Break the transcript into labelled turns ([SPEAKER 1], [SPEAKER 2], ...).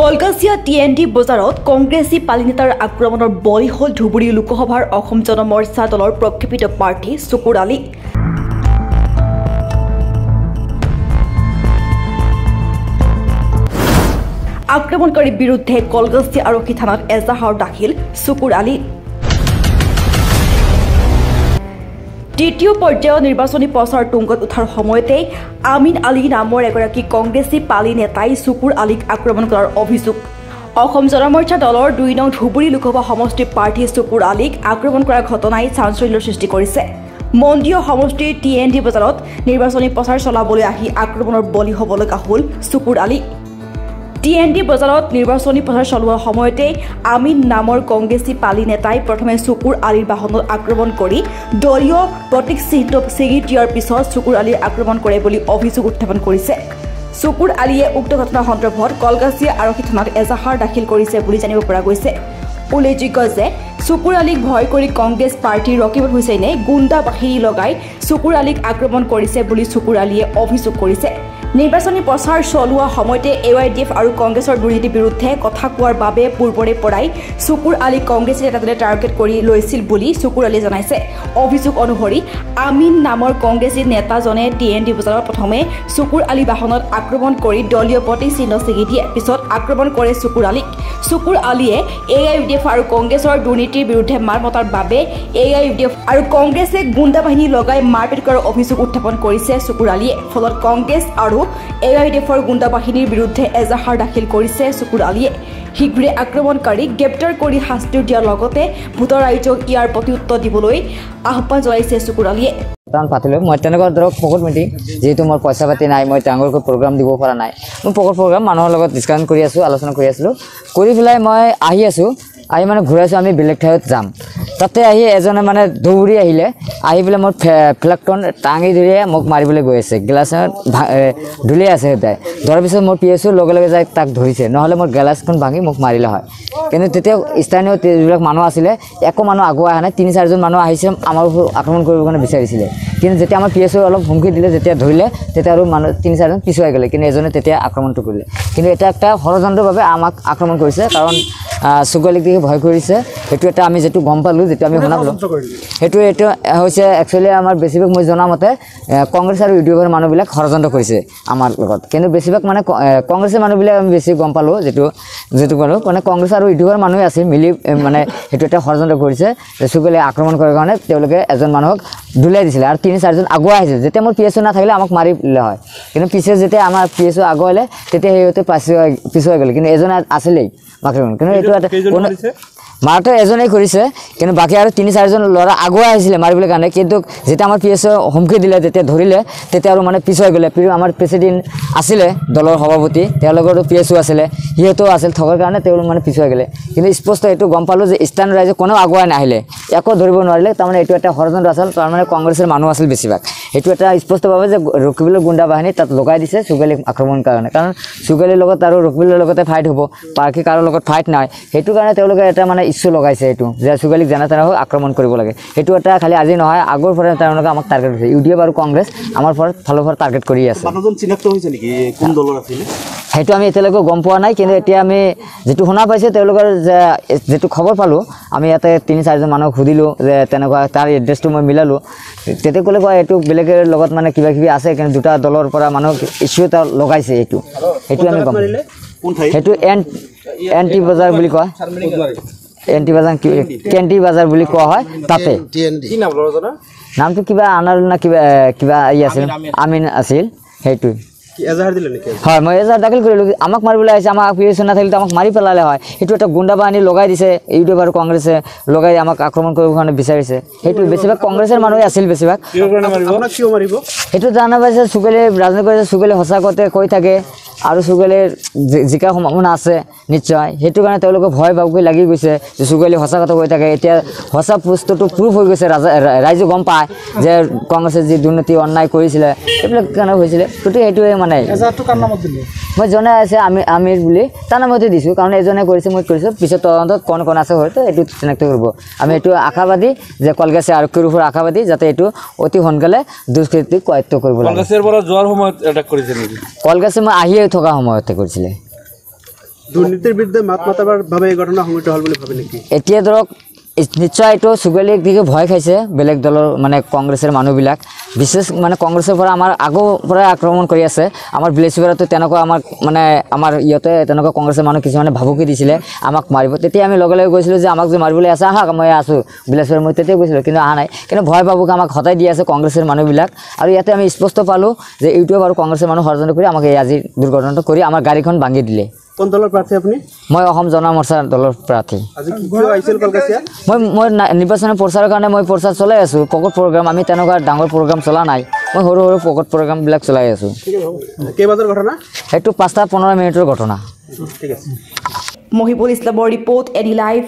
[SPEAKER 1] কলকাছিয়া TND বজাৰত কংগ্ৰেছী পালিনেতাৰ আক্ৰমণৰ বলি হল ধুবুৰী লোকসভাৰ অসম জনমৰ্চা দলৰ প্ৰক্ষেপিত প্ৰাৰ্থী চকুৰ আলী। আক্ৰমণকাৰীৰ বিৰুদ্ধে কলকাছিয়া আৰক্ষী থানাত এজাহাৰ দাখিল চকুৰ আলী। দ্বিতীয় পৰ্যায়ৰ নিৰ্বাচনী প্ৰচাৰ তুংগত উঠাৰ সময়তে আমিন আলী নামৰ এগৰাকী কংগ্ৰেছী পালি নেতাই চকুৰ আলীক আক্ৰমণ কৰাৰ অভিযোগ। অসম জনমৰ্চা দলৰ ২ নং ধুবুৰী লোকসভা সমষ্টিৰ প্ৰাৰ্থী চকুৰ আলীক আক্ৰমণ কৰাৰ ঘটনাই চাঞ্চল্যৰ সৃষ্টি কৰিছে। মন্দিয় সমষ্টিৰ টিএনডি বজাৰত নিৰ্বাচনী প্ৰচাৰ চলাবলৈ আহি আক্ৰমণৰ বলি হ'ব লগা হ'ল চকুৰ আলী। টিএনডি বজাৰত নিৰ্বাচনী প্ৰচাৰ চলোৱাৰ সময়তে আমিন নামৰ কংগ্ৰেছী পালি নেতাই প্ৰথমে চকুৰ আলীৰ বাহনত আক্ৰমণ কৰি দলীয় প্ৰতীক চিহ্ন ছিঙি দিয়াৰ পিছত চকুৰ আলীৰ আক্ৰমণ কৰে বুলি অভিযোগ উত্থাপন কৰিছে। চকুৰ আলীয়ে উক্ত ঘটনাৰ সন্দৰ্ভত কলকাছিয়া আৰক্ষী থানাত এজাহাৰ দাখিল কৰিছে বুলি জানিব পৰা গৈছে। উল্লেখযোগ্য যে চকুৰ আলীক ভয় কৰি কংগ্ৰেছ প্ৰাৰ্থী ৰকিবুল হুছেইনে গুণ্ডা বাহিনী লগাই চকুৰ আলীক আক্ৰমণ কৰিছে বুলি চকুৰ আলীয়ে অভিযোগ কৰিছে। নিৰ্বাচনী প্ৰচাৰ চলোৱা সময়তে AYDF আৰু কংগ্ৰেছৰ দুৰ্নীতিৰ বিৰুদ্ধে কথা কোৱাৰ বাবে পূৰ্বৰে পৰাই চকুৰ আলীক কংগ্ৰেছে নেতাজনে টাৰ্গেট কৰি লৈছিল বুলি চকুৰ আলীয়ে জনাইছে। অভিযোগ অনুসৰি আমিন নামৰ কংগ্ৰেছী নেতাজনে টিএনডি বজাৰত প্ৰথমে চকুৰ আলী বাহনত আক্ৰমণ কৰি দলীয় প্ৰতীক চিহ্ন ছিঙি দিয়ে, পিছত আক্ৰমণ কৰে চকুৰ আলীক। চকুৰ আলীয়ে AYDF আৰু কংগ্ৰেছৰ দুৰ্নীতিৰ বিৰুদ্ধে মাত মতাৰ বাবে AYDF আৰু কংগ্ৰেছে গুণ্ডা বাহিনী লগাই মাৰপিট কৰাৰ অভিযোগ উত্থাপন কৰিছে চকুৰ আলীয়ে। ফলত কংগ্ৰেছ আৰু AYDFৰ গুণ্ডা বাহিনীৰ বিৰুদ্ধে এজাহাৰ দাখিল কৰিছে চকুৰ আলীয়ে। শীঘ্ৰে আক্ৰমণকাৰীক গ্ৰেপ্তাৰ কৰি শাস্তি দিয়াৰ লগতে ভোটৰ ৰাইজক ইয়াৰ প্ৰত্যুত্তৰ দিবলৈ আহ্বান জনাইছে চকুৰ আলীয়ে।
[SPEAKER 2] পাতিলোঁ মই তেনেকুৱা ধৰক পকেট মিটিং, যিহেতু মোৰ পইচা পাতি নাই, মই ডাঙৰকৈ প্ৰগ্ৰাম দিব পৰা নাই, মই পকেট প্ৰগ্ৰাম মানুহৰ লগত ডিছকাউণ্ট কৰি আছোঁ, আলোচনা কৰি আছিলোঁ। কৰি পেলাই মই আহি আছোঁ, আহি মানে ঘূৰাইছোঁ, আমি বেলেগ ঠাইত যাম। তাতে আহি এজনে মানে দৌৰি আহিলে, আহি পেলাই মোৰ ফ্লেগখন টাঙি ধৰিয়ে মোক মাৰিবলৈ গৈ আছে। গিলাচত ধুলিয়াই আছে সদায়। ধৰাৰ পিছত মোৰ PSO লগে লগে যাই তাক ধৰিছে, নহ'লে মোৰ গিলাচখন ভাঙি মোক মাৰিলে হয়। কিন্তু তেতিয়া স্থানীয় যিবিলাক মানুহ আছিলে, একো মানুহ আগুৱাই অহা নাই। ৩-৪জন মানুহ আহিছে আমাৰ ওপৰত আক্ৰমণ কৰিবৰ কাৰণে বিচাৰিছিলে। কিন্তু যেতিয়া আমাৰ PSO অলপ হুমকি দিলে, যেতিয়া ধৰিলে, তেতিয়া আৰু মানুহ ৩-৪জন পিছুৱাই গ'লে। কিন্তু এজনে তেতিয়া আক্ৰমণটো কৰিলে। কিন্তু এটা একটা ষড়যন্ত্ৰভাৱে আমাক আক্ৰমণ কৰিছে, কাৰণ চকুৰ আলীক দেখি ভয় কৰিছে। সেইটো এটা আমি যিটো গম পালোঁ, যিটো আমি শুনা পালোঁ, এইটো হৈছে একচুৱেলি আমাৰ বেছিভাগ মই জনামতে কংগ্ৰেছ আৰু UDFৰ মানুহবিলাক ষড়যন্ত্ৰ কৰিছে আমাৰ লগত। কিন্তু বেছিভাগ মানে কংগ্ৰেছৰ মানুহবিলাক আমি বেছি গম পালোঁ, যিটো ক'লোঁ মানে কংগ্ৰেছ আৰু UDFৰ মানুহে আছে মিলি মানে সেইটো এটা ষড়যন্ত্ৰ কৰিছে। চকুৰ আলীক আক্ৰমণ কৰাৰ কাৰণে তেওঁলোকে এজন মানুহক ধুলাই দিছিলে আৰু ৩-৪জন আগুৱাই আহিছিল। যেতিয়া মোৰ PSO নাথাকিলে আমাক মাৰি দিলে হয়, কিন্তু পিছে যেতিয়া আমাৰ PSO আগুৱাইলে তেতিয়া সিহঁতে পিছুৱাই গ'লে। কিন্তু এজন আছিলেই আক্ৰমণ, কিন্তু এইটো মাৰটো এজনেই কৰিছে, কিন্তু বাকী আৰু 3-4জন ল'ৰা আগুৱাই আহিছিলে মাৰিবলৈ কাৰণে। কিন্তু যেতিয়া আমাৰ PSO হুমকি দিলে, তেতিয়া ধৰিলে, তেতিয়া আৰু মানে পিছুৱাই গ'লে। আমাৰ প্ৰেচিডেণ্ট আছিলে দলৰ সভাপতি, তেওঁলোকৰো PSO আছিলে, সিহঁতেও আছিল, থকাৰ কাৰণে তেওঁলোক মানে পিছুৱাই গ'লে। কিন্তু স্পষ্ট এইটো গম পালোঁ যে স্থানীয় ৰাইজে কোনেও আগুৱাই নাহিলে, একো ধৰিব নোৱাৰিলে। তাৰমানে এইটো এটা ষড়যন্ত্ৰ আছিল, তাৰমানে কংগ্ৰেছৰ মানুহ আছিল বেছিভাগ। সেইটো এটা স্পষ্টভাৱে যে ৰকিবুলৰ গুণ্ডা বাহিনী তাত লগাই দিছে চকুৰ আলীক আক্ৰমণৰ কাৰণে। কাৰণ চকুৰ আলীৰ লগত আৰু ৰকিবুলৰ লগতে ফাইট হ'ব, বাকী কাৰো লগত ফাইট নাই। সেইটো কাৰণে তেওঁলোকে এটা মানে ইচ্ছু লগাইছে, এইটো যে চকুৰ আলীক যেনে তেনে আক্ৰমণ কৰিব লাগে। সেইটো এটা খালি আজি নহয়, আগৰ পৰা তেওঁলোকে আমাক টাৰ্গেট কৰিছে। UDF আৰু কংগ্ৰেছ আমাৰ ফালৰ পৰা টাৰ্গেট কৰি আছে। সেইটো আমি এতিয়ালৈকে গম পোৱা নাই, কিন্তু এতিয়া আমি যিটো শুনা পাইছোঁ তেওঁলোকৰ যে যিটো খবৰ পালোঁ, আমি ইয়াতে 3-4জন মানুহক সুধিলোঁ যে তেনেকুৱা, তাৰ এড্ৰেছটো মই মিলালোঁ। তেতিয়া ক'লে কয় এইটো বেলেগৰ লগত মানে কিবা কিবি আছে, কিন্তু দুটা দলৰ পৰা মানুহক ইচ্ছু এটা লগাইছে। সেইটো আমি গম সেইটো এনটি বজাৰ বুলি কয়, কেন্টি বাজাৰ বুলি কোৱা হয়। তাতে নামটো কিবা আনাৰ না কিবা আছিল, আমিন আছিল। সেইটো হয়, মই এজাহাৰ দাখিল কৰিলোঁ। আমাক মাৰিবলৈ আহিছে, আমাক PSO নাথাকিলে আমাক মাৰি পেলালে হয়। সেইটো এটা গুণ্ডা বাহিনী লগাই দিছে, UDF আৰু কংগ্ৰেছে লগাই আমাক আক্ৰমণ কৰিবৰ কাৰণে বিচাৰিছে। সেইটো বেছিভাগ কংগ্ৰেছৰ মানুহে আছিল বেছিভাগ। সেইটো জানা পাইছে চকুৰ আলীয়ে ৰাজনীতি কৰিছে, চকুৰ আলীয়ে সঁচা কথা কৈ থাকে আৰু চকুৰ আলীৰ জিকাৰ সম্ভাৱনা আছে নিশ্চয়। সেইটো কাৰণে তেওঁলোকে ভয় ভাবকৈ লাগি গৈছে যে চকুৰ আলীয়ে সঁচা কথা কৈ থাকে। এতিয়া সঁচা বস্তুটো প্ৰুফ হৈ গৈছে, ৰাইজে গম পায় যে কংগ্ৰেছে যি দুৰ্নীতি অন্যায় কৰিছিলে এইবিলাক কাৰণে হৈছিলে। গতিকে সেইটোৱে মানে মই জনাই আছে আমিৰ বুলি তাৰ নামতে দিছোঁ, কাৰণ এজনে কৰিছে, মই কৰিছোঁ। পিছত তদন্তত কোন আছে হয়তো এইটো চিনাক্ত কৰিব। আমি এইটো আশাবাদী যে কলকাছিয়া আৰক্ষীৰ ওপৰত আশাবাদী, যাতে এইটো অতি সোনকালে দুষ্কৃতিক কৰায়ত্ব কৰিব লাগে। কলকাছিয়া মই আহিয়ে থকা সময়তে কৰিছিলে।
[SPEAKER 3] দুৰ্নীতিৰ বিৰুদ্ধে মাত মাতাবৰ বাবে এই ঘটনা সংঘটিত হ'ল বুলি ভাবে নেকি?
[SPEAKER 2] এতিয়া ধৰক নিশ্চয় এইটো চুগালীক দিকে ভয় খাইছে বেলেগ দলৰ মানে কংগ্ৰেছৰ মানুহবিলাক বিশেষ মানে কংগ্ৰেছৰ পৰা আমাৰ আগৰ পৰা আক্ৰমণ কৰি আছে আমাৰ বিলেশ্বৰতো তেনেকুৱা আমাৰ মানে আমাৰ ইয়াতে তেনেকুৱা কংগ্ৰেছৰ মানুহ কিছুমানে ভাবুকি দিছিলে আমাক মাৰিব তেতিয়া আমি লগে লগে গৈছিলোঁ যে আমাক যে মাৰিবলৈ আছে আহক মই আছোঁ বিলেশ্বৰ মই তেতিয়া গৈছিলোঁ কিন্তু অহা নাই কিন্তু ভয় ভাবুক আমাক হতাই দি আছে কংগ্ৰেছৰ মানুহবিলাক আৰু ইয়াতে আমি স্পষ্ট পালোঁ যে ইউটিউব আৰু কংগ্ৰেছৰ মানুহ ষড়যন্ত্ৰ কৰি আমাক এই আজি দুৰ্ঘটনাটো কৰি আমাৰ গাড়ীখন ভাঙি দিলে
[SPEAKER 3] কোন দলৰ প্ৰাৰ্থী আপুনি?
[SPEAKER 2] মই অসম জন মৰ্চা দলৰ প্ৰাৰ্থী
[SPEAKER 3] আজি কি কিয় আহিছিল কলকাতা?
[SPEAKER 2] মই নিৰ্বাচনী প্ৰচাৰৰ কাৰণে মই প্ৰচাৰ চলাই আছোঁ পকেট প্ৰগ্ৰাম আমি তেনেকুৱা ডাঙৰ প্ৰগ্ৰাম চলা নাই মই সৰু সৰু পকেট প্ৰগ্ৰামবিলাক চলাই আছোঁ
[SPEAKER 3] কেই বজাৰ ঘটনা?
[SPEAKER 2] সেইটো 5:15 মিনিটৰ ঘটনা
[SPEAKER 3] ঠিক আছে
[SPEAKER 1] মহিবুল ইছলামৰ ৰিপৰ্ট এনি লাইভ